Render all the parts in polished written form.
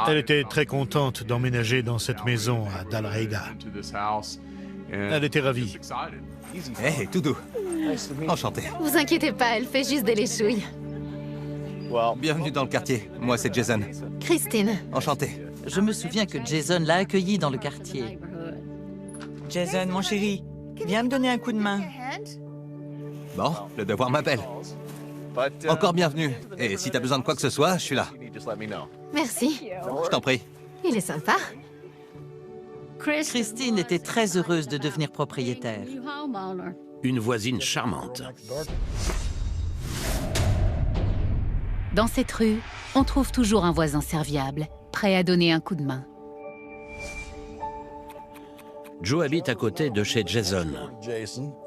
Elle était très contente d'emménager dans cette maison à Dalraida. Elle était ravie. Hé, tout doux. Enchanté. Vous inquiétez pas, elle fait juste des léchouilles. Bienvenue dans le quartier. Moi, c'est Jason. Christine. Enchanté. Je me souviens que Jason l'a accueilli dans le quartier. Jason, mon chéri, viens me donner un coup de main. Bon, le devoir m'appelle. Encore bienvenue. Et si t'as besoin de quoi que ce soit, je suis là. Merci. Je t'en prie. Il est sympa. Christine était très heureuse de devenir propriétaire. Une voisine charmante. Dans cette rue, on trouve toujours un voisin serviable, prêt à donner un coup de main. Joe habite à côté de chez Jason.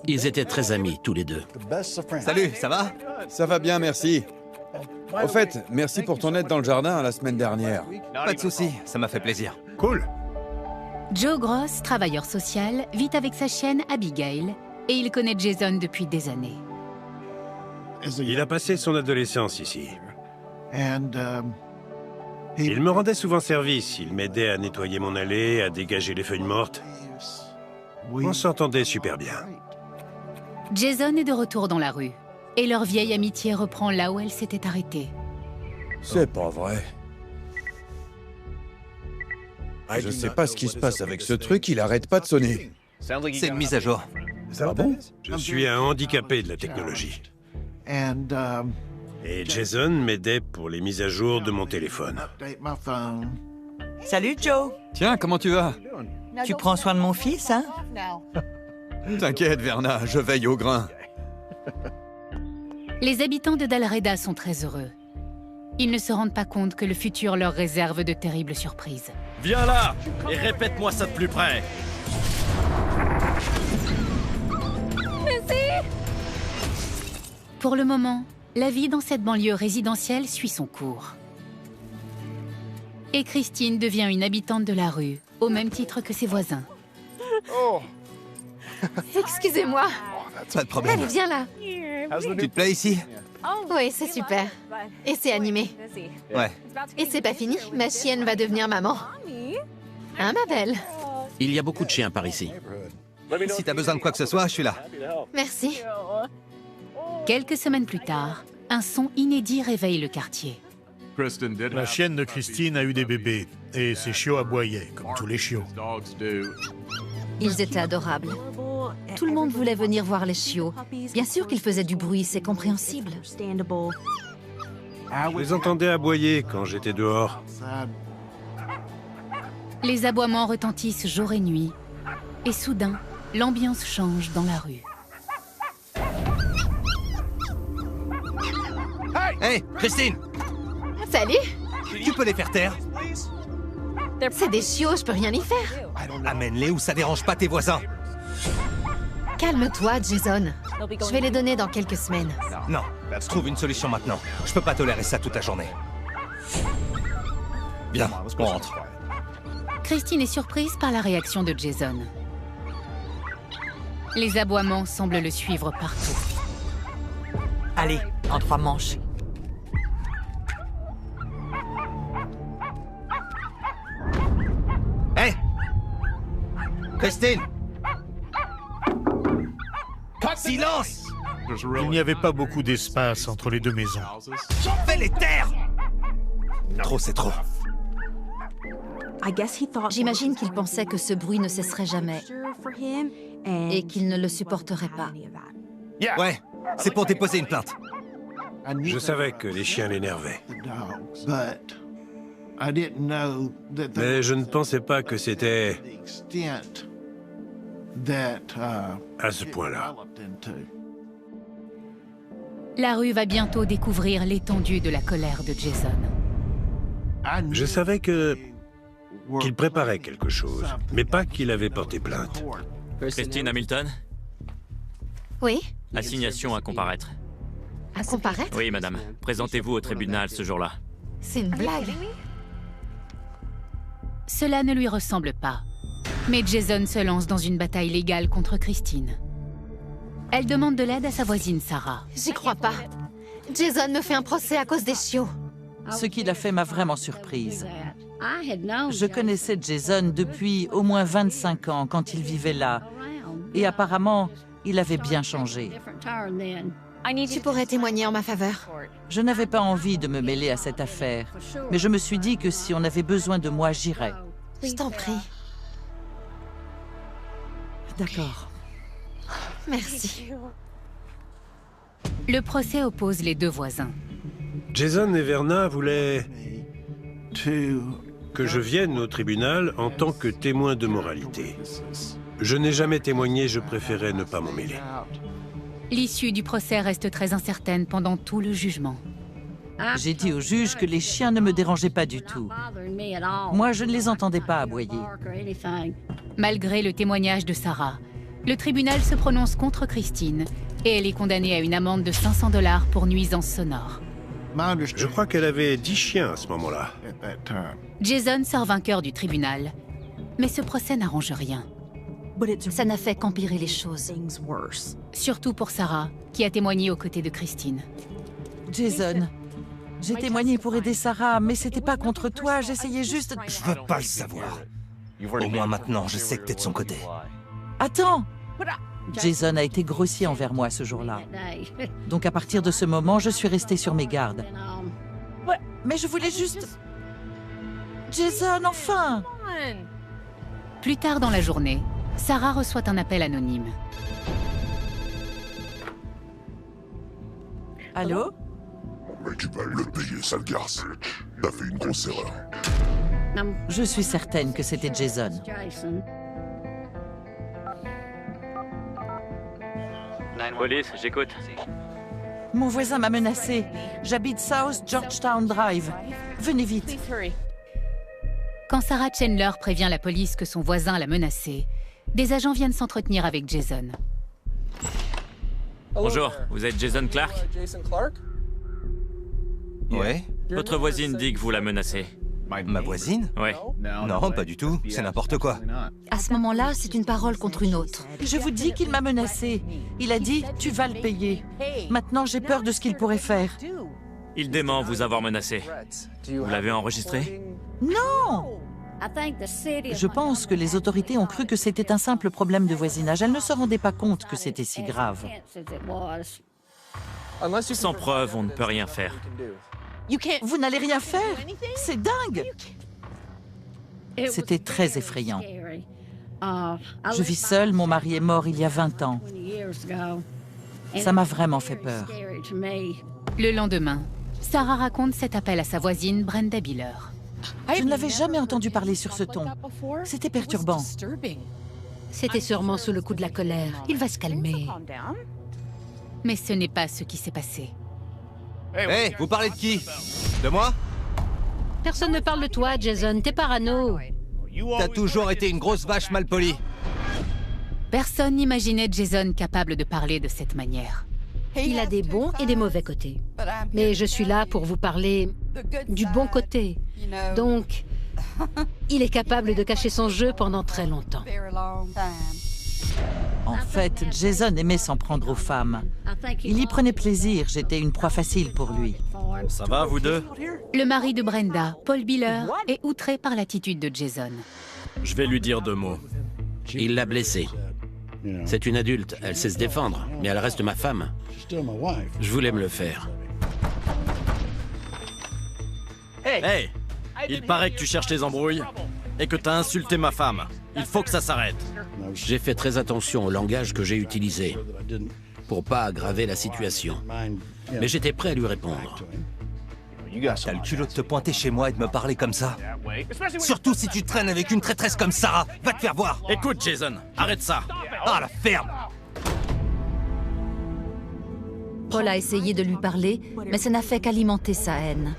Ils étaient très amis, tous les deux. Salut, ça va? Ça va bien, merci. Au fait, merci pour ton aide dans le jardin la semaine dernière. Pas de souci, ça m'a fait plaisir. Cool. Joe Gross, travailleur social, vit avec sa chienne Abigail et il connaît Jason depuis des années. Il a passé son adolescence ici. Il me rendait souvent service. Il m'aidait à nettoyer mon allée, à dégager les feuilles mortes. On s'entendait super bien. Jason est de retour dans la rue et leur vieille amitié reprend là où elle s'était arrêtée. C'est pas vrai. Je sais pas ce qui se passe avec ce truc, il arrête pas de sonner. C'est une mise à jour. Ah bon? Je suis un handicapé de la technologie. Et Jason m'aidait pour les mises à jour de mon téléphone. Salut, Joe. Tiens, comment tu vas? Tu prends soin de mon fils, hein? T'inquiète, Verna, je veille au grain. Les habitants de Dalraida sont très heureux. Ils ne se rendent pas compte que le futur leur réserve de terribles surprises. Viens là et répète-moi ça de plus près. Pour le moment, la vie dans cette banlieue résidentielle suit son cours. Et Christine devient une habitante de la rue, au même titre que ses voisins. Excusez-moi. Pas de problème. Allez, viens là. Tu te plais ici? Oui, c'est super. Et c'est animé. Ouais. Et c'est pas fini, ma chienne va devenir maman. Hein, ma belle? Il y a beaucoup de chiens par ici. Si t'as besoin de quoi que ce soit, je suis là. Merci. Quelques semaines plus tard, un son inédit réveille le quartier. La chienne de Christine a eu des bébés et ses chiots aboyaient, comme tous les chiots. Ils étaient adorables. Tout le monde voulait venir voir les chiots. Bien sûr qu'ils faisaient du bruit, c'est compréhensible. Je les entendais aboyer quand j'étais dehors. Les aboiements retentissent jour et nuit. Et soudain, l'ambiance change dans la rue. Hé, Christine! Salut! Tu peux les faire taire? C'est des chiots, je peux rien y faire. Amène-les où ça dérange pas tes voisins. Calme-toi, Jason. Je vais les donner dans quelques semaines. Non, trouve une solution maintenant. Je peux pas tolérer ça toute la journée. Bien, on rentre. Christine est surprise par la réaction de Jason. Les aboiements semblent le suivre partout. Allez, en 3 manches. Hé! Christine! Silence! Il n'y avait pas beaucoup d'espace entre les deux maisons. Fais les taire! Trop, c'est trop. J'imagine qu'il pensait que ce bruit ne cesserait jamais et qu'il ne le supporterait pas. Ouais, c'est pour déposer une plainte. Je savais que les chiens l'énervaient. Mais je ne pensais pas que c'était à ce point-là. La rue va bientôt découvrir l'étendue de la colère de Jason. Je savais qu'il préparait quelque chose, mais pas qu'il avait porté plainte. Christine Hamilton, Oui? assignation à comparaître. À comparaître? Oui, madame. Présentez-vous au tribunal ce jour-là. C'est une blague. Cela ne lui ressemble pas. Mais Jason se lance dans une bataille légale contre Christine. Elle demande de l'aide à sa voisine Sarah. J'y crois pas. Jason me fait un procès à cause des chiots. Ce qu'il a fait m'a vraiment surprise. Je connaissais Jason depuis au moins 25 ans quand il vivait là. Et apparemment, il avait bien changé. Tu pourrais témoigner en ma faveur. Je n'avais pas envie de me mêler à cette affaire, mais je me suis dit que si on avait besoin de moi, j'irais. Je t'en prie. D'accord. Merci. Le procès oppose les deux voisins. Jason et Verna voulaient que je vienne au tribunal en tant que témoin de moralité. Je n'ai jamais témoigné, je préférais ne pas m'en mêler. L'issue du procès reste très incertaine pendant tout le jugement. J'ai dit au juge que les chiens ne me dérangeaient pas du tout. Moi, je ne les entendais pas aboyer. Malgré le témoignage de Sarah, le tribunal se prononce contre Christine et elle est condamnée à une amende de 500 $ pour nuisance sonore. Je crois qu'elle avait 10 chiens à ce moment-là. Jason sort vainqueur du tribunal, mais ce procès n'arrange rien. Ça n'a fait qu'empirer les choses. Surtout pour Sarah, qui a témoigné aux côtés de Christine. Jason, j'ai témoigné pour aider Sarah, mais c'était pas contre toi, j'essayais juste... Je veux pas le savoir. Au moins maintenant, je sais que t'es de son côté. Attends! Jason a été grossier envers moi ce jour-là. Donc à partir de ce moment, je suis restée sur mes gardes. Ouais, mais je voulais juste... Jason, enfin! Plus tard dans la journée, Sarah reçoit un appel anonyme. Allô? Mais tu vas le payer, sale garce. T'as fait une grosse erreur. Je suis certaine que c'était Jason. Police, j'écoute. Mon voisin m'a menacé. J'habite South Georgetown Drive. Venez vite. Quand Sarah Chandler prévient la police que son voisin l'a menacée, des agents viennent s'entretenir avec Jason. Bonjour, vous êtes Jason Clark? Ouais. Votre voisine dit que vous la menacez. Ma voisine? Ouais. Non, pas du tout. C'est n'importe quoi. À ce moment-là, c'est une parole contre une autre. Je vous dis qu'il m'a menacé. Il a dit « tu vas le payer ». Maintenant, j'ai peur de ce qu'il pourrait faire. Il dément vous avoir menacé. Vous l'avez enregistré? Non! Je pense que les autorités ont cru que c'était un simple problème de voisinage. Elles ne se rendaient pas compte que c'était si grave. Sans preuve, on ne peut rien faire. Vous n'allez rien faire? C'est dingue! C'était très effrayant. Je vis seule, mon mari est mort il y a 20 ans. Ça m'a vraiment fait peur. Le lendemain, Sarah raconte cet appel à sa voisine Brenda Biller. Je ne l'avais jamais entendu parler sur ce ton. C'était perturbant. C'était sûrement sous le coup de la colère. Il va se calmer. Mais ce n'est pas ce qui s'est passé. Hey, vous parlez de qui? De moi? Personne ne parle de toi, Jason. T'es parano. T'as toujours été une grosse vache malpolie. Personne n'imaginait Jason capable de parler de cette manière. Il a des bons et des mauvais côtés. Mais je suis là pour vous parler du bon côté. Donc, il est capable de cacher son jeu pendant très longtemps. En fait, Jason aimait s'en prendre aux femmes. Il y prenait plaisir, j'étais une proie facile pour lui. Ça va, vous deux? Le mari de Brenda, Paul Biller, est outré par l'attitude de Jason. Je vais lui dire 2 mots. Il l'a blessée. C'est une adulte, elle sait se défendre, mais elle reste ma femme. Je voulais me le faire. Hey! Il paraît que tu cherches les embrouilles et que t'as insulté ma femme. Il faut que ça s'arrête. J'ai fait très attention au langage que j'ai utilisé pour pas aggraver la situation. Mais j'étais prêt à lui répondre. T'as le culot de te pointer chez moi et de me parler comme ça? Surtout si tu traînes avec une traîtresse comme Sarah. Va te faire voir. Écoute, Jason, arrête ça. Ah, la ferme! Paul a essayé de lui parler, mais ça n'a fait qu'alimenter sa haine.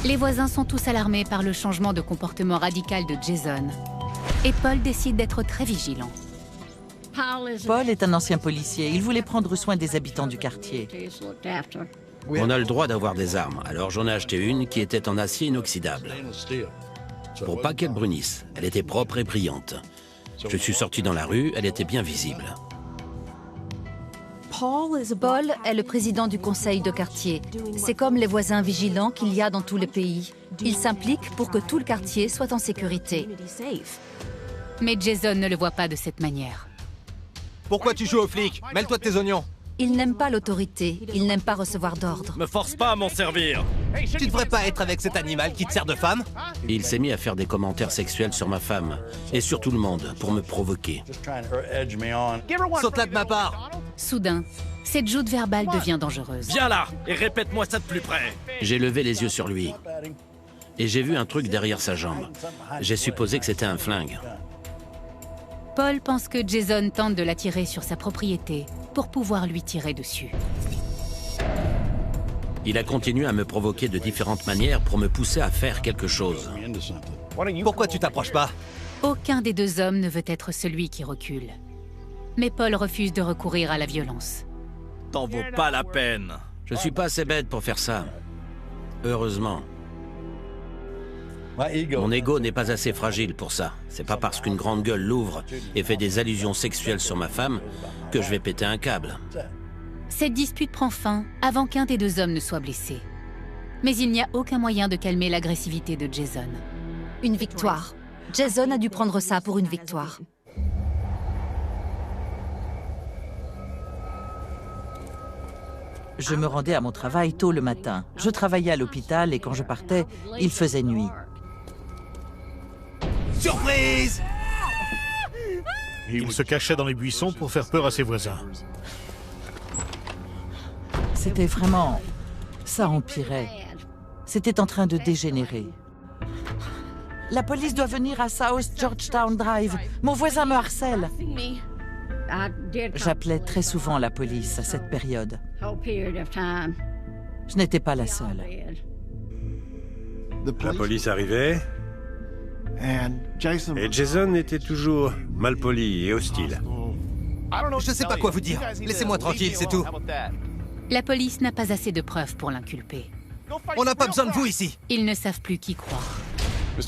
Les voisins sont tous alarmés par le changement de comportement radical de Jason. Et Paul décide d'être très vigilant. Paul est un ancien policier. Il voulait prendre soin des habitants du quartier. On a le droit d'avoir des armes, alors j'en ai acheté une qui était en acier inoxydable. Pour pas qu'elle brunisse, elle était propre et brillante. Je suis sorti dans la rue, elle était bien visible. Paul est le président du conseil de quartier. C'est comme les voisins vigilants qu'il y a dans tout le pays. Il s'implique pour que tout le quartier soit en sécurité. Mais Jason ne le voit pas de cette manière. Pourquoi tu joues aux flics? Mêle-toi de tes oignons. Il n'aime pas l'autorité, il n'aime pas recevoir d'ordre. Me force pas à m'en servir. Tu devrais pas être avec cet animal qui te sert de femme? Il s'est mis à faire des commentaires sexuels sur ma femme et sur tout le monde pour me provoquer. Saute là de ma part. Soudain, cette joute verbale devient dangereuse. Viens là et répète-moi ça de plus près. J'ai levé les yeux sur lui et j'ai vu un truc derrière sa jambe. J'ai supposé que c'était un flingue. Paul pense que Jason tente de l'attirer sur sa propriété pour pouvoir lui tirer dessus. Il a continué à me provoquer de différentes manières pour me pousser à faire quelque chose. Pourquoi tu t'approches pas? Aucun des deux hommes ne veut être celui qui recule. Mais Paul refuse de recourir à la violence. T'en vaut pas la peine. Je suis pas assez bête pour faire ça. Heureusement. Mon ego n'est pas assez fragile pour ça. C'est pas parce qu'une grande gueule l'ouvre et fait des allusions sexuelles sur ma femme que je vais péter un câble. Cette dispute prend fin avant qu'un des deux hommes ne soit blessé. Mais il n'y a aucun moyen de calmer l'agressivité de Jason. Une victoire. Jason a dû prendre ça pour une victoire. Je me rendais à mon travail tôt le matin. Je travaillais à l'hôpital et quand je partais, il faisait nuit. Surprise! Il se cachait dans les buissons pour faire peur à ses voisins. C'était vraiment... ça empirait. C'était en train de dégénérer. La police doit venir à South Georgetown Drive. Mon voisin me harcèle. J'appelais très souvent la police à cette période. Je n'étais pas la seule. La police arrivait, et Jason était toujours malpoli et hostile. Je sais pas quoi vous dire. Laissez-moi tranquille, c'est tout. La police n'a pas assez de preuves pour l'inculper. On n'a pas besoin de vous ici. Ils ne savent plus qui croire.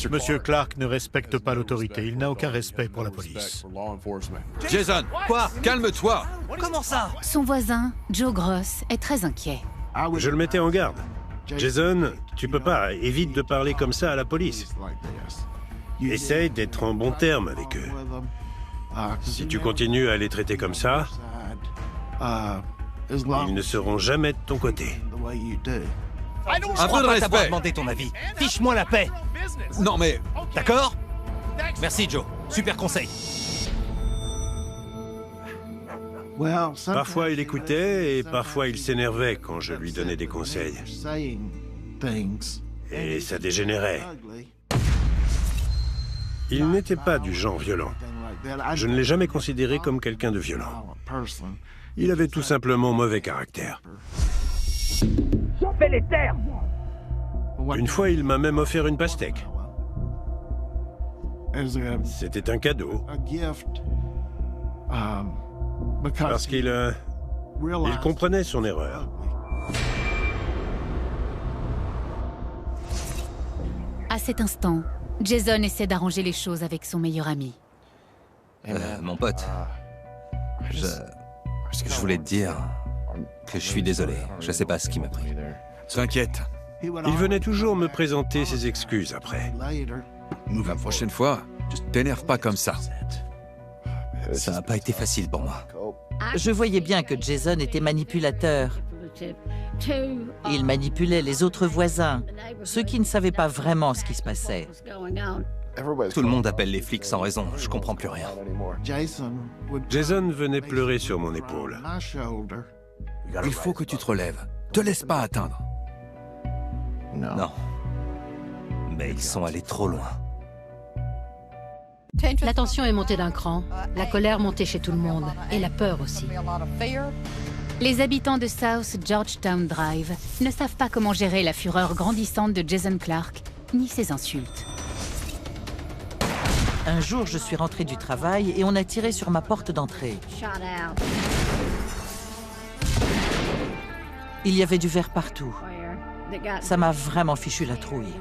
Monsieur Clark ne respecte pas l'autorité. Il n'a aucun respect pour la police. Jason, Quoi? calme-toi. Comment ça? Son voisin, Joe Gross, est très inquiet. Je le mettais en garde. Jason, tu peux pas, évite de parler comme ça à la police. Essaye d'être en bon terme avec eux. Si tu continues à les traiter comme ça, ils ne seront jamais de ton côté. Un peu de respect. Demander ton avis. Fiche-moi la paix. Non mais... D'accord? Merci Joe. Super conseil. Parfois il écoutait et parfois il s'énervait quand je lui donnais des conseils. Et ça dégénérait. Il n'était pas du genre violent. Je ne l'ai jamais considéré comme quelqu'un de violent. Il avait tout simplement mauvais caractère. Fais les terres. Une fois, il m'a même offert une pastèque. C'était un cadeau. Parce qu'il il comprenait son erreur. À cet instant, Jason essaie d'arranger les choses avec son meilleur ami. Mon pote, je voulais te dire que je suis désolé. Je sais pas ce qui m'a pris. T'inquiète. Il venait toujours me présenter ses excuses après. La prochaine fois, t'énerve pas comme ça. Ça n'a pas été facile pour moi. Je voyais bien que Jason était manipulateur. Il manipulait les autres voisins, ceux qui ne savaient pas vraiment ce qui se passait. Tout le monde appelle les flics sans raison. Je comprends plus rien. Jason venait pleurer sur mon épaule. Il faut que tu te relèves. Te laisse pas atteindre. Non. Mais ils sont allés trop loin. La tension est montée d'un cran, la colère montée chez tout le monde, et la peur aussi. Les habitants de South Georgetown Drive ne savent pas comment gérer la fureur grandissante de Jason Clark, ni ses insultes. Un jour, je suis rentrée du travail et on a tiré sur ma porte d'entrée. Il y avait du verre partout. Ça m'a vraiment fichu la trouille.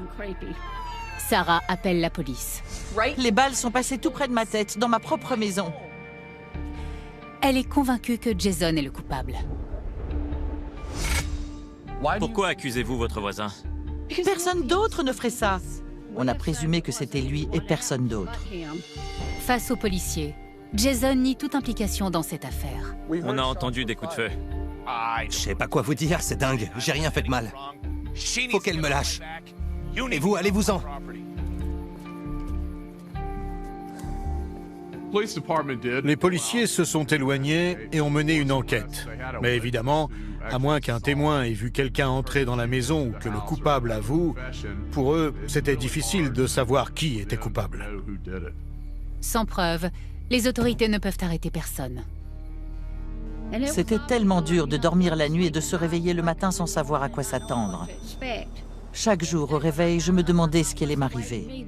Sarah appelle la police. Les balles sont passées tout près de ma tête, dans ma propre maison. Elle est convaincue que Jason est le coupable. Pourquoi accusez-vous votre voisin? Personne d'autre ne ferait ça. On a présumé que c'était lui et personne d'autre. Face aux policiers, Jason nie toute implication dans cette affaire. On a entendu des coups de feu. Je sais pas quoi vous dire, c'est dingue. J'ai rien fait de mal. Faut qu'elle me lâche. Et vous, allez-vous-en. Les policiers se sont éloignés et ont mené une enquête. Mais évidemment, à moins qu'un témoin ait vu quelqu'un entrer dans la maison ou que le coupable avoue, pour eux, c'était difficile de savoir qui était coupable. Sans preuve, les autorités ne peuvent arrêter personne. C'était tellement dur de dormir la nuit et de se réveiller le matin sans savoir à quoi s'attendre. Chaque jour au réveil, je me demandais ce qui allait m'arriver.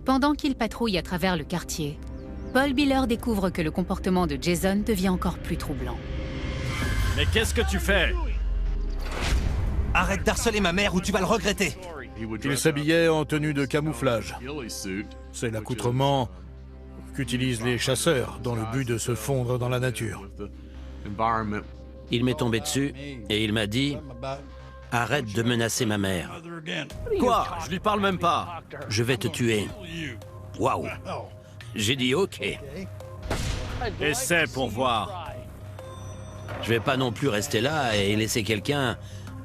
Pendant qu'il patrouille à travers le quartier, Paul Biller découvre que le comportement de Jason devient encore plus troublant. Mais qu'est-ce que tu fais? Arrête d'harceler ma mère ou tu vas le regretter. Il s'habillait en tenue de camouflage. C'est l'accoutrement qu'utilisent les chasseurs dans le but de se fondre dans la nature. Il m'est tombé dessus et il m'a dit « Arrête de menacer ma mère. » Quoi? Je lui parle même pas. « Je vais te tuer. » Waouh. J'ai dit « Ok. » Essaie pour voir. Je vais pas non plus rester là et laisser quelqu'un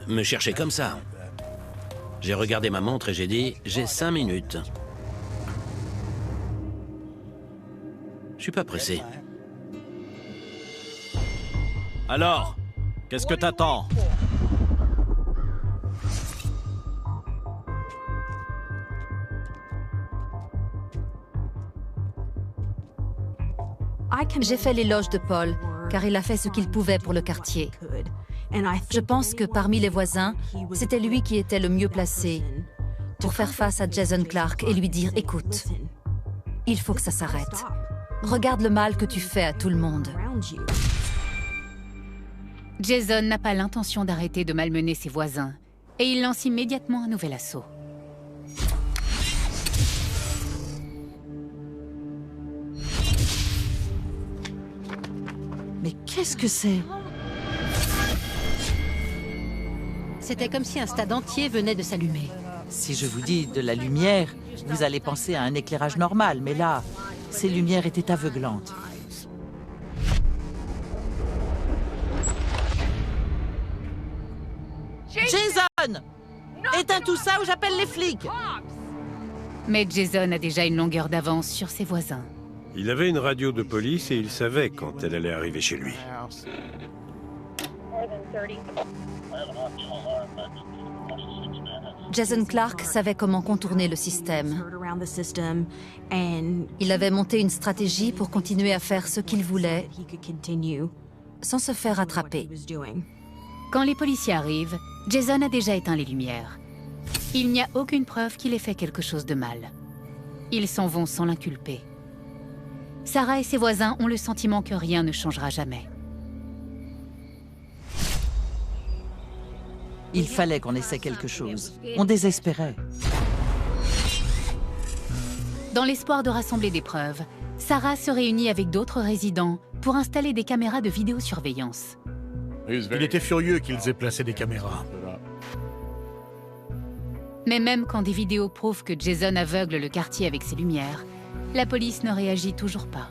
me chercher comme ça. J'ai regardé ma montre et j'ai dit « J'ai 5 minutes. » Je suis pas pressé. Alors, qu'est-ce que t'attends? J'ai fait l'éloge de Paul, car il a fait ce qu'il pouvait pour le quartier. Je pense que parmi les voisins, c'était lui qui était le mieux placé pour faire face à Jason Clarke et lui dire « Écoute, il faut que ça s'arrête. Regarde le mal que tu fais à tout le monde. » Jason n'a pas l'intention d'arrêter de malmener ses voisins et il lance immédiatement un nouvel assaut. Mais qu'est-ce que c'est? C'était comme si un stade entier venait de s'allumer. Si je vous dis de la lumière, vous allez penser à un éclairage normal, mais là, ces lumières étaient aveuglantes. Jason! Éteins tout ça ou j'appelle les flics! Mais Jason a déjà une longueur d'avance sur ses voisins. Il avait une radio de police et il savait quand elle allait arriver chez lui. Jason Clarke savait comment contourner le système. Il avait monté une stratégie pour continuer à faire ce qu'il voulait sans se faire attraper. Quand les policiers arrivent, Jason a déjà éteint les lumières. Il n'y a aucune preuve qu'il ait fait quelque chose de mal. Ils s'en vont sans l'inculper. Sarah et ses voisins ont le sentiment que rien ne changera jamais. Il fallait qu'on essaie quelque chose. On désespérait. Dans l'espoir de rassembler des preuves, Sarah se réunit avec d'autres résidents pour installer des caméras de vidéosurveillance. Il était furieux qu'ils aient placé des caméras. Mais même quand des vidéos prouvent que Jason aveugle le quartier avec ses lumières, la police ne réagit toujours pas.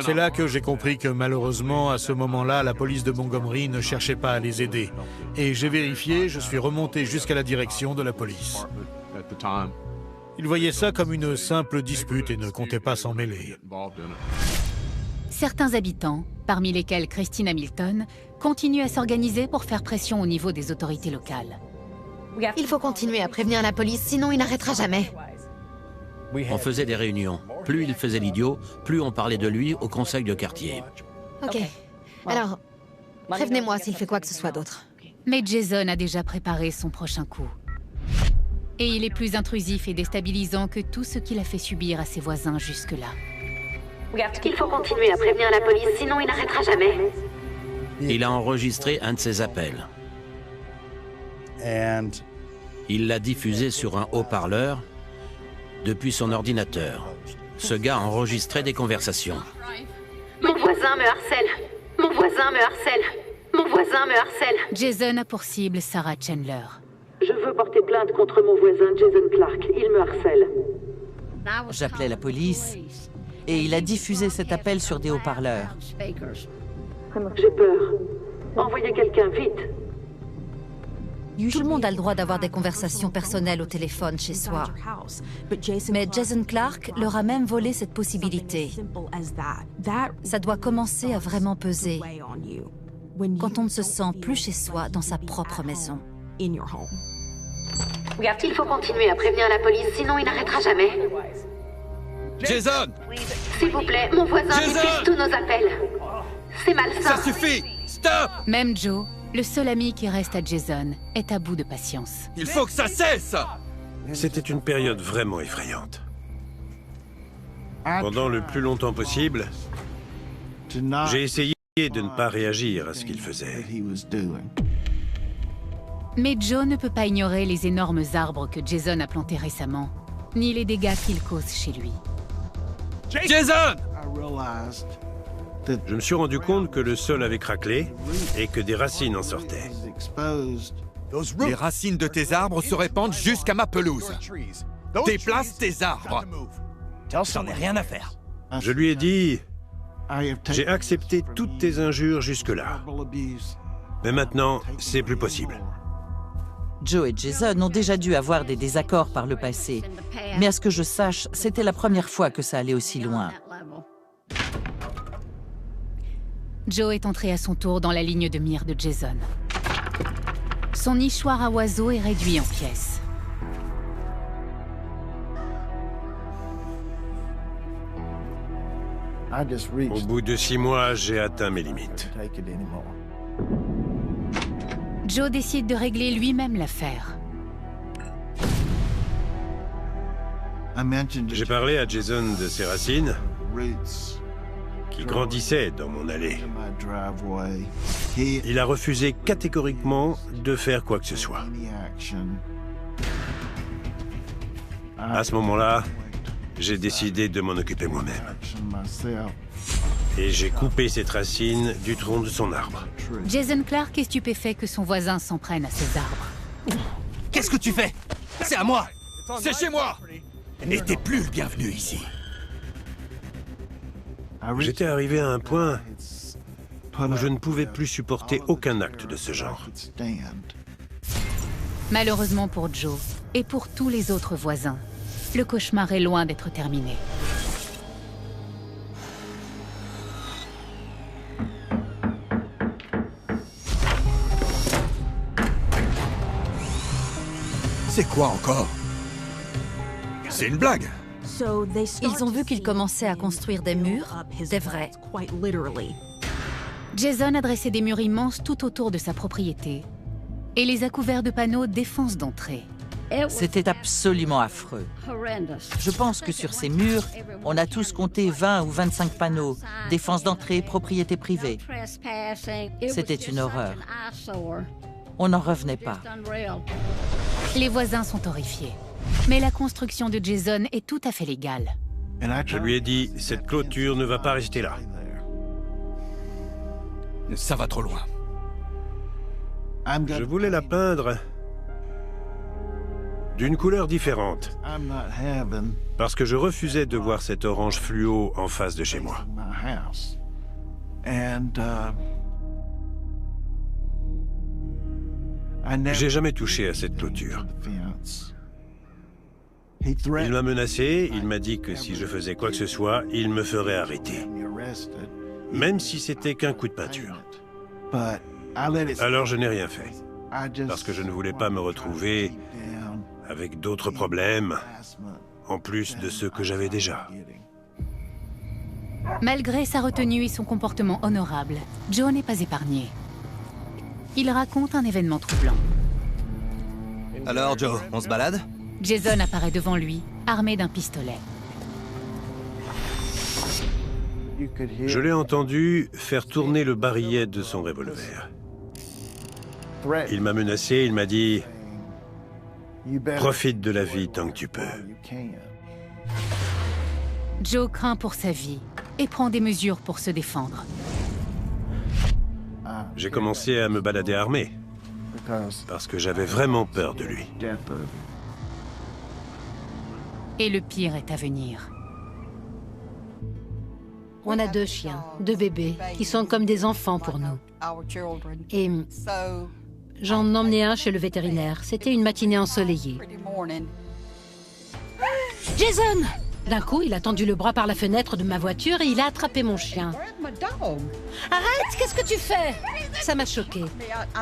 C'est là que j'ai compris que malheureusement, à ce moment-là, la police de Montgomery ne cherchait pas à les aider. Et j'ai vérifié, je suis remonté jusqu'à la direction de la police. Ils voyaient ça comme une simple dispute et ne comptaient pas s'en mêler. Certains habitants, parmi lesquels Christine Hamilton, continuent à s'organiser pour faire pression au niveau des autorités locales. Il faut continuer à prévenir la police, sinon il n'arrêtera jamais. On faisait des réunions. Plus il faisait l'idiot, plus on parlait de lui au conseil de quartier. Ok. Alors, prévenez-moi s'il fait quoi que ce soit d'autre. Mais Jason a déjà préparé son prochain coup. Et il est plus intrusif et déstabilisant que tout ce qu'il a fait subir à ses voisins jusque-là. Il faut continuer à prévenir la police, sinon il n'arrêtera jamais. Il a enregistré un de ses appels. Il l'a diffusé sur un haut-parleur depuis son ordinateur. Ce gars enregistrait des conversations. Mon voisin me harcèle. Mon voisin me harcèle. Mon voisin me harcèle. Jason a pour cible Sarah Chandler. Je veux porter plainte contre mon voisin Jason Clark. Il me harcèle. J'appelais la police et il a diffusé cet appel sur des haut-parleurs. J'ai peur. Envoyez quelqu'un, vite. Tout le monde a le droit d'avoir des conversations personnelles au téléphone chez soi. Mais Jason Clark leur a même volé cette possibilité. Ça doit commencer à vraiment peser quand on ne se sent plus chez soi dans sa propre maison. Il faut continuer à prévenir la police, sinon il n'arrêtera jamais. Jason! S'il vous plaît, mon voisin diffuse tous nos appels. C'est malsain. Ça suffit! Stop! Même Joe, le seul ami qui reste à Jason, est à bout de patience. Il faut que ça cesse! C'était une période vraiment effrayante. Pendant le plus longtemps possible, j'ai essayé de ne pas réagir à ce qu'il faisait. Mais Joe ne peut pas ignorer les énormes arbres que Jason a plantés récemment, ni les dégâts qu'il cause chez lui. Jason! Je me suis rendu compte que le sol avait craquelé et que des racines en sortaient. Les racines de tes arbres se répandent jusqu'à ma pelouse. Déplace tes arbres. J'en ai rien à faire. Je lui ai dit... J'ai accepté toutes tes injures jusque-là. Mais maintenant, c'est plus possible. Joe et Jason ont déjà dû avoir des désaccords par le passé. Mais à ce que je sache, c'était la première fois que ça allait aussi loin. Joe est entré à son tour dans la ligne de mire de Jason. Son nichoir à oiseaux est réduit en pièces. Au bout de 6 mois, j'ai atteint mes limites. Joe décide de régler lui-même l'affaire. J'ai parlé à Jason de ses racines, qui grandissaient dans mon allée. Il a refusé catégoriquement de faire quoi que ce soit. À ce moment-là, j'ai décidé de m'en occuper moi-même. Et j'ai coupé cette racine du tronc de son arbre. Jason Clark est stupéfait que son voisin s'en prenne à ses arbres. Qu'est-ce que tu fais? C'est à moi! C'est chez moi! Et t'es plus le bienvenu ici. J'étais arrivé à un point où je ne pouvais plus supporter aucun acte de ce genre. Malheureusement pour Joe, et pour tous les autres voisins, le cauchemar est loin d'être terminé. C'est quoi encore? C'est une blague. Ils ont vu qu'ils commençaient à construire des murs, des vrais. Jason a dressé des murs immenses tout autour de sa propriété et les a couverts de panneaux défense d'entrée. C'était absolument affreux. Je pense que sur ces murs, on a tous compté 20 ou 25 panneaux. Défense d'entrée, propriété privée. C'était une horreur. On n'en revenait pas. Les voisins sont horrifiés. Mais la construction de Jason est tout à fait légale. Je lui ai dit, cette clôture ne va pas rester là. Ça va trop loin. Je voulais la peindre d'une couleur différente. Parce que je refusais de voir cet orange fluo en face de chez moi. J'ai jamais touché à cette clôture. Il m'a menacé, il m'a dit que si je faisais quoi que ce soit, il me ferait arrêter. Même si c'était qu'un coup de peinture. Alors je n'ai rien fait. Parce que je ne voulais pas me retrouver avec d'autres problèmes, en plus de ceux que j'avais déjà. Malgré sa retenue et son comportement honorable, Joe n'est pas épargné. Il raconte un événement troublant. Alors Joe, on se balade? Jason apparaît devant lui, armé d'un pistolet. Je l'ai entendu faire tourner le barillet de son revolver. Il m'a menacé, il m'a dit « Profite de la vie tant que tu peux ». Joe craint pour sa vie et prend des mesures pour se défendre. J'ai commencé à me balader armé, parce que j'avais vraiment peur de lui. Et le pire est à venir. On a 2 chiens, 2 bébés, qui sont comme des enfants pour nous. Et j'en emmenais un chez le vétérinaire. C'était une matinée ensoleillée. Jason! D'un coup, il a tendu le bras par la fenêtre de ma voiture et il a attrapé mon chien. Arrête! Qu'est-ce que tu fais? Ça m'a choquée.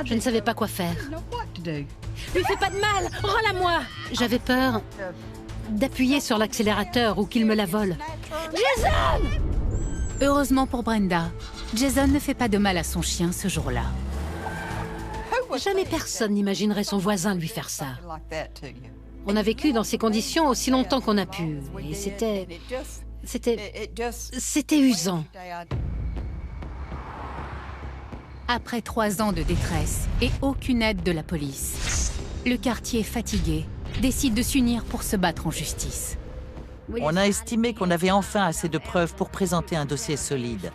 Je ne savais pas quoi faire. Lui fais pas de mal! Rends-la-moi! J'avais peur d'appuyer sur l'accélérateur ou qu'il me la vole. Jason! Heureusement pour Brenda, Jason ne fait pas de mal à son chien ce jour-là. Jamais personne n'imaginerait son voisin lui faire ça. On a vécu dans ces conditions aussi longtemps qu'on a pu. Et c'était usant. Après 3 ans de détresse et aucune aide de la police, le quartier fatigué décide de s'unir pour se battre en justice. On a estimé qu'on avait enfin assez de preuves pour présenter un dossier solide.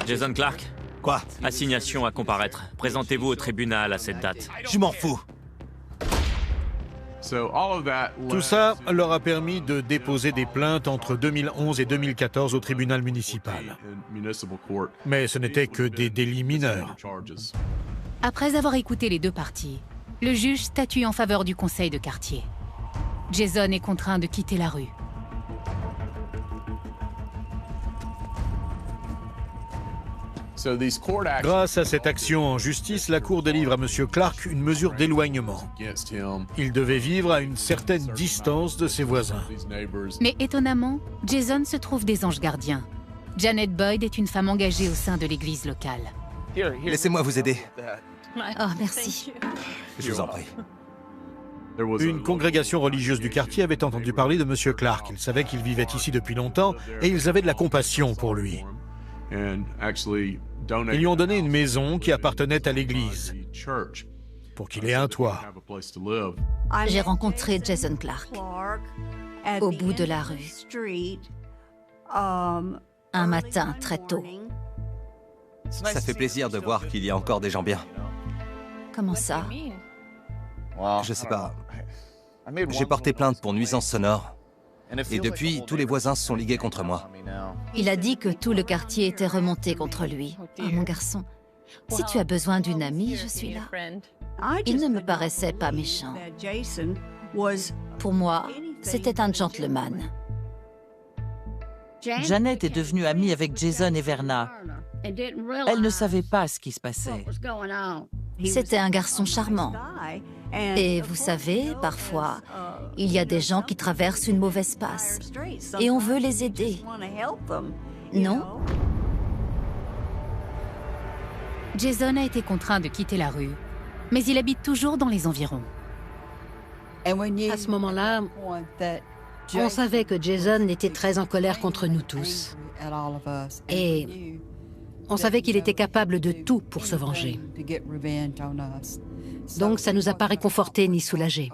Jason Clarke? Quoi? Assignation à comparaître. Présentez-vous au tribunal à cette date. Je m'en fous. Tout ça leur a permis de déposer des plaintes entre 2011 et 2014 au tribunal municipal. Mais ce n'était que des délits mineurs. Après avoir écouté les 2 parties, le juge statue en faveur du conseil de quartier. Jason est contraint de quitter la rue. Grâce à cette action en justice, la Cour délivre à M. Clarke une mesure d'éloignement. Il devait vivre à une certaine distance de ses voisins. Mais étonnamment, Jason se trouve des anges gardiens. Janet Boyd est une femme engagée au sein de l'église locale. Laissez-moi vous aider. Oh, merci. Je vous en prie. Une congrégation religieuse du quartier avait entendu parler de M. Clarke. Ils savaient qu'il vivait ici depuis longtemps et ils avaient de la compassion pour lui. Ils lui ont donné une maison qui appartenait à l'église pour qu'il ait un toit. J'ai rencontré Jason Clarke au bout de la rue, un matin très tôt. Ça fait plaisir de voir qu'il y a encore des gens bien. Comment ça? Je sais pas. J'ai porté plainte pour nuisance sonore. Et depuis, tous les voisins se sont ligués contre moi. Il a dit que tout le quartier était remonté contre lui. Oh, mon garçon, si tu as besoin d'une amie, je suis là. Il ne me paraissait pas méchant. Pour moi, c'était un gentleman. Janet est devenue amie avec Jason et Verna. Elle ne savait pas ce qui se passait. C'était un garçon charmant. Et vous savez, parfois, il y a des gens qui traversent une mauvaise passe. Et on veut les aider. Non? Jason a été contraint de quitter la rue, mais il habite toujours dans les environs. À ce moment-là, on savait que Jason était très en colère contre nous tous. Et on savait qu'il était capable de tout pour se venger. Donc ça nous a pas réconfortés ni soulagés.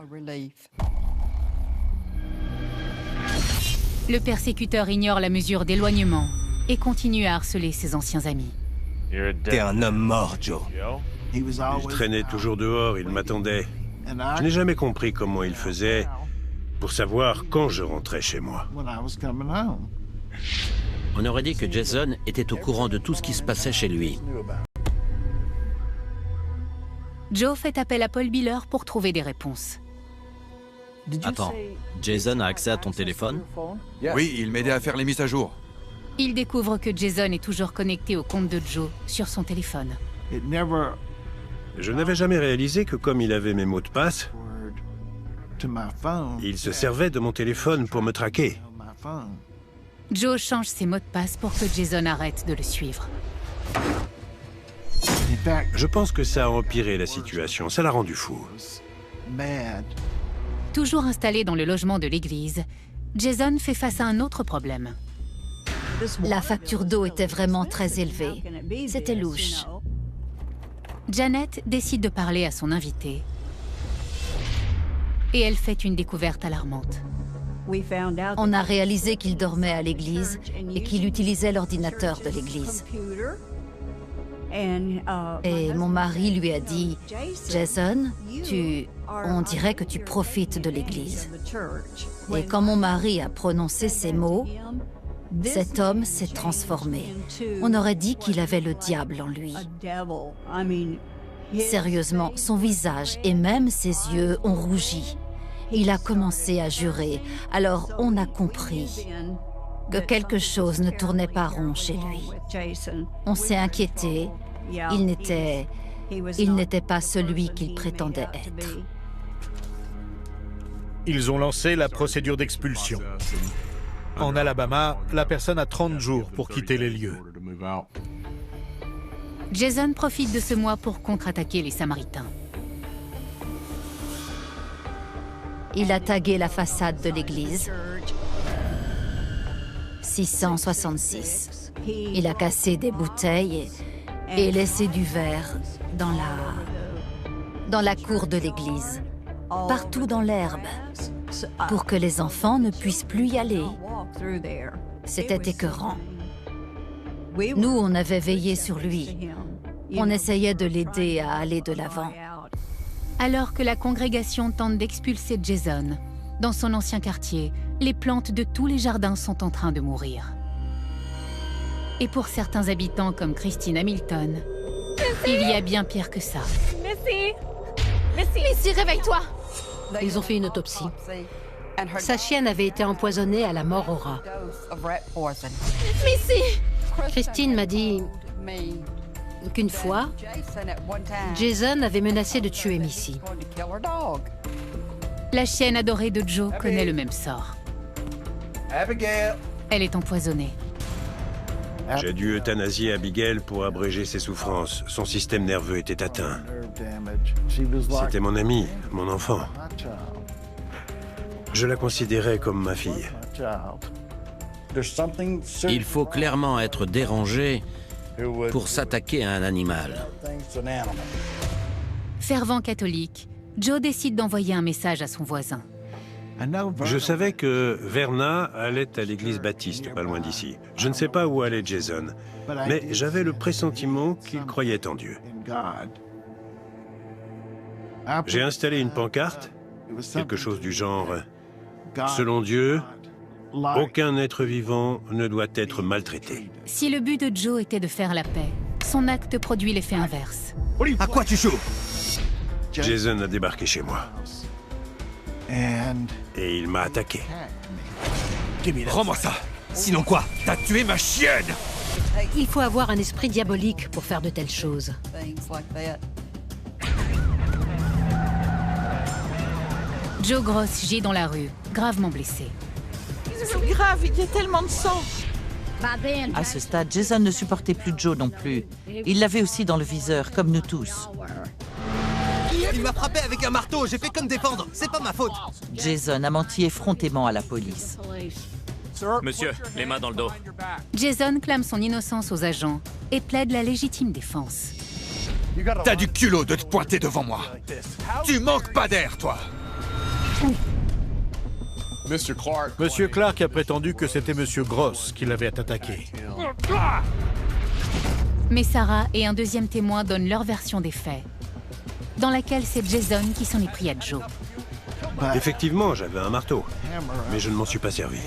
Le persécuteur ignore la mesure d'éloignement et continue à harceler ses anciens amis. T'es un homme mort, Joe. Il traînait toujours dehors, il m'attendait. Je n'ai jamais compris comment il faisait pour savoir quand je rentrais chez moi. On aurait dit que Jason était au courant de tout ce qui se passait chez lui. Joe fait appel à Paul Biller pour trouver des réponses. Attends, Jason a accès à ton téléphone? Oui, il m'aidait à faire les mises à jour. Il découvre que Jason est toujours connecté au compte de Joe sur son téléphone. Je n'avais jamais réalisé que comme il avait mes mots de passe, il se servait de mon téléphone pour me traquer. Joe change ses mots de passe pour que Jason arrête de le suivre. Je pense que ça a empiré la situation, ça l'a rendu fou. Toujours installé dans le logement de l'église, Jason fait face à un autre problème. La facture d'eau était vraiment très élevée. C'était louche. Janet décide de parler à son invité. Et elle fait une découverte alarmante. On a réalisé qu'il dormait à l'église et qu'il utilisait l'ordinateur de l'église. Et mon mari lui a dit, « Jason, on dirait que tu profites de l'église. » Et quand mon mari a prononcé ces mots, cet homme s'est transformé. On aurait dit qu'il avait le diable en lui. Sérieusement, son visage et même ses yeux ont rougi. Il a commencé à jurer. Alors on a compris que quelque chose ne tournait pas rond chez lui. On s'est inquiété. Il n'était pas celui qu'il prétendait être. Ils ont lancé la procédure d'expulsion. En Alabama, la personne a 30 jours pour quitter les lieux. Jason profite de ce mois pour contre-attaquer les Samaritains. Il a tagué la façade de l'église. 666. Il a cassé des bouteilles et laissé du verre dans la cour de l'église, partout dans l'herbe, pour que les enfants ne puissent plus y aller. C'était écœurant. Nous, on avait veillé sur lui. On essayait de l'aider à aller de l'avant. Alors que la congrégation tente d'expulser Jason, dans son ancien quartier, les plantes de tous les jardins sont en train de mourir. Et pour certains habitants comme Christine Hamilton, il y a bien pire que ça. Missy, réveille-toi! Ils ont fait une autopsie. Sa chienne avait été empoisonnée à la mort au rat. Missy! Christine m'a dit qu'une fois, Jason avait menacé de tuer Missy. La chienne adorée de Joe connaît le même sort. Elle est empoisonnée. J'ai dû euthanasier Abigail pour abréger ses souffrances. Son système nerveux était atteint. C'était mon amie, mon enfant. Je la considérais comme ma fille. Il faut clairement être dérangé pour s'attaquer à un animal. Fervent catholique, Joe décide d'envoyer un message à son voisin. Je savais que Verna allait à l'église baptiste, pas loin d'ici. Je ne sais pas où allait Jason, mais j'avais le pressentiment qu'il croyait en Dieu. J'ai installé une pancarte, quelque chose du genre « Selon Dieu, aucun être vivant ne doit être maltraité. » Si le but de Joe était de faire la paix, son acte produit l'effet inverse. À quoi tu joues? Jason a débarqué chez moi. Et il m'a attaqué. Rends-moi ça! Sinon quoi? T'as tué ma chienne! Il faut avoir un esprit diabolique pour faire de telles choses. Joe Gross gît dans la rue, gravement blessé. C'est grave, il y a tellement de sang. À ce stade, Jason ne supportait plus Joe non plus. Il l'avait aussi dans le viseur, comme nous tous. Il m'a frappé avec un marteau, j'ai fait comme défendre, c'est pas ma faute. Jason a menti effrontément à la police. Monsieur, les mains dans le dos. Jason clame son innocence aux agents et plaide la légitime défense. T'as du culot de te pointer devant moi. Tu manques pas d'air, toi. Monsieur Clark a prétendu que c'était Monsieur Gross qui l'avait attaqué. Mais Sarah et un deuxième témoin donnent leur version des faits, dans laquelle c'est Jason qui s'en est pris à Joe. Effectivement, j'avais un marteau, mais je ne m'en suis pas servi.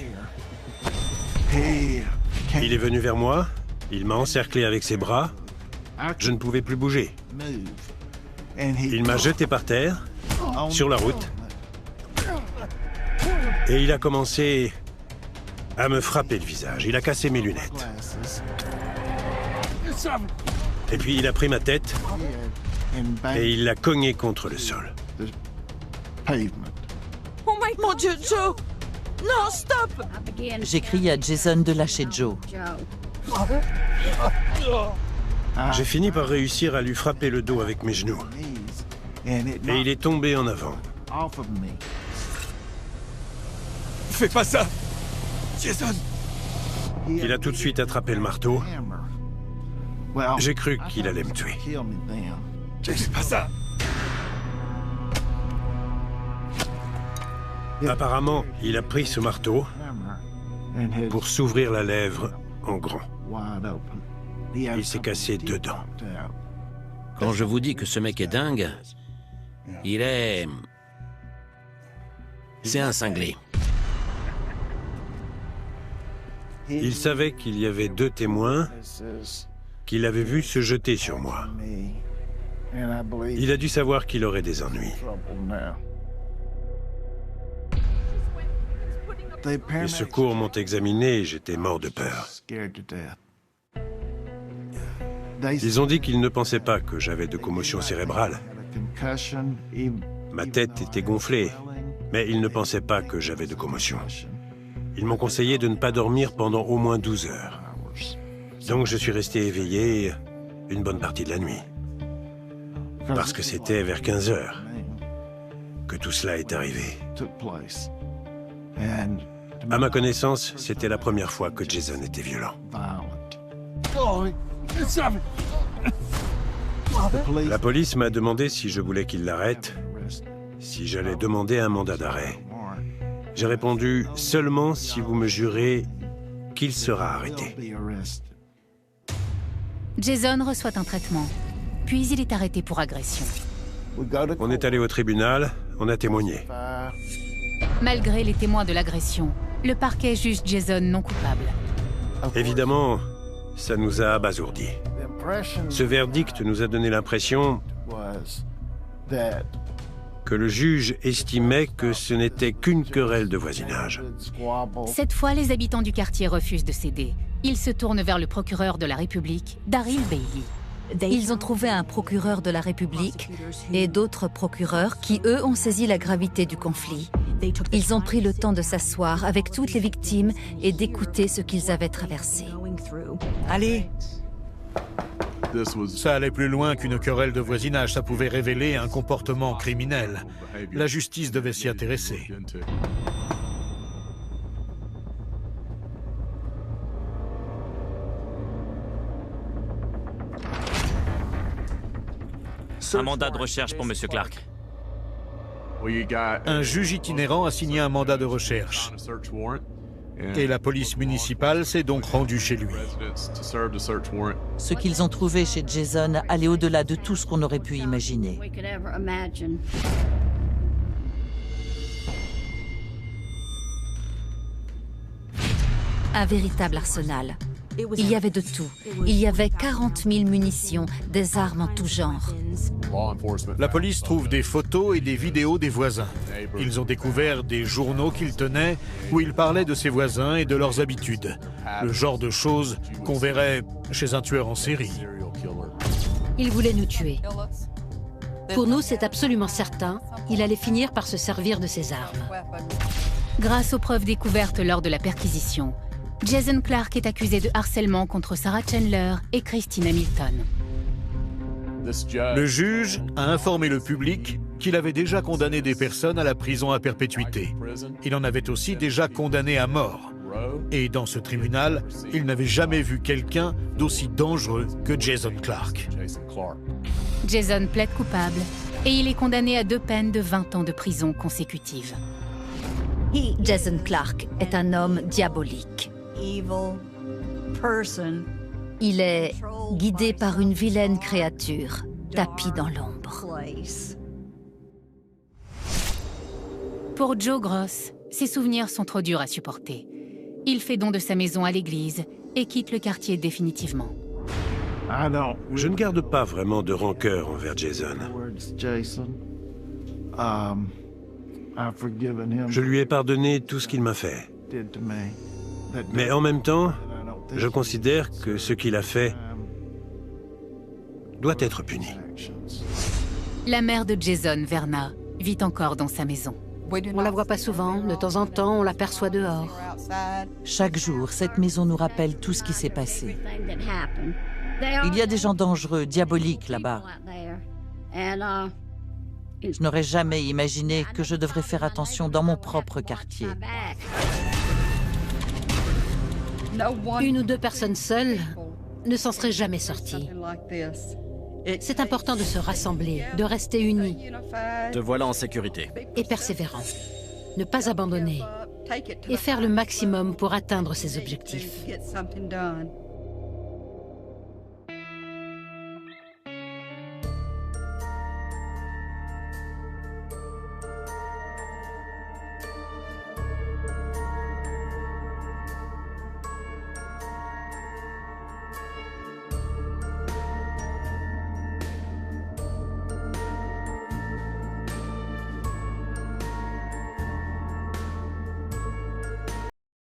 Il est venu vers moi, il m'a encerclé avec ses bras, je ne pouvais plus bouger. Il m'a jeté par terre, sur la route, et il a commencé à me frapper le visage. Il a cassé mes lunettes. Et puis il a pris ma tête et il l'a cognée contre le sol. Oh mon Dieu, Joe! Non, stop! J'ai crié à Jason de lâcher Joe. J'ai fini par réussir à lui frapper le dos avec mes genoux. Et il est tombé en avant. Fais pas ça! Jason! Il a tout de suite attrapé le marteau. J'ai cru qu'il allait me tuer. Fais pas ça! Apparemment, il a pris ce marteau pour s'ouvrir la lèvre en grand. Il s'est cassé 2 dents. Quand je vous dis que ce mec est dingue, il est... C'est un cinglé. Il savait qu'il y avait 2 témoins qui l'avaient vu se jeter sur moi. Il a dû savoir qu'il aurait des ennuis. Les secours m'ont examiné et j'étais mort de peur. Ils ont dit qu'ils ne pensaient pas que j'avais de commotion cérébrale. Ma tête était gonflée, mais ils ne pensaient pas que j'avais de commotion. Ils m'ont conseillé de ne pas dormir pendant au moins 12 heures. Donc je suis resté éveillé une bonne partie de la nuit. Parce que c'était vers 15 heures que tout cela est arrivé. À ma connaissance, c'était la première fois que Jason était violent. La police m'a demandé si je voulais qu'il l'arrête, si j'allais demander un mandat d'arrêt. J'ai répondu seulement si vous me jurez qu'il sera arrêté. Jason reçoit un traitement, puis il est arrêté pour agression. On est allé au tribunal, on a témoigné. Malgré les témoins de l'agression, le parquet juge Jason non coupable. Évidemment, ça nous a abasourdis. Ce verdict nous a donné l'impression que le juge estimait que ce n'était qu'une querelle de voisinage. Cette fois, les habitants du quartier refusent de céder. Ils se tournent vers le procureur de la République, Daryl Bailey. Ils ont trouvé un procureur de la République et d'autres procureurs qui, eux, ont saisi la gravité du conflit. Ils ont pris le temps de s'asseoir avec toutes les victimes et d'écouter ce qu'ils avaient traversé. Allez! Ça allait plus loin qu'une querelle de voisinage, ça pouvait révéler un comportement criminel. La justice devait s'y intéresser. Un mandat de recherche pour Monsieur Clark. Un juge itinérant a signé un mandat de recherche. Et la police municipale s'est donc rendue chez lui. Ce qu'ils ont trouvé chez Jason allait au-delà de tout ce qu'on aurait pu imaginer. Un véritable arsenal. Il y avait de tout. Il y avait 40 000 munitions, des armes en tout genre. La police trouve des photos et des vidéos des voisins. Ils ont découvert des journaux qu'ils tenaient où ils parlaient de ses voisins et de leurs habitudes. Le genre de choses qu'on verrait chez un tueur en série. Il voulait nous tuer. Pour nous, c'est absolument certain. Il allait finir par se servir de ses armes. Grâce aux preuves découvertes lors de la perquisition, Jason Clark est accusé de harcèlement contre Sarah Chandler et Christine Hamilton. Le juge a informé le public qu'il avait déjà condamné des personnes à la prison à perpétuité. Il en avait aussi déjà condamné à mort. Et dans ce tribunal, il n'avait jamais vu quelqu'un d'aussi dangereux que Jason Clark. Jason plaide coupable et il est condamné à 2 peines de 20 ans de prison consécutives. Jason Clark est un homme diabolique. Il est guidé par une vilaine créature, tapie dans l'ombre. Pour Joe Gross, ses souvenirs sont trop durs à supporter. Il fait don de sa maison à l'église et quitte le quartier définitivement. Je ne garde pas vraiment de rancœur envers Jason. Je lui ai pardonné tout ce qu'il m'a fait. Mais en même temps, je considère que ce qu'il a fait doit être puni. La mère de Jason, Verna, vit encore dans sa maison. On la voit pas souvent, de temps en temps on l'aperçoit dehors. Chaque jour, cette maison nous rappelle tout ce qui s'est passé. Il y a des gens dangereux, diaboliques là-bas. Je n'aurais jamais imaginé que je devrais faire attention dans mon propre quartier. Une ou 2 personnes seules ne s'en seraient jamais sorties. C'est important de se rassembler, de rester unis. Te voilà en sécurité. Et persévérant. ne pas abandonner et faire le maximum pour atteindre ses objectifs.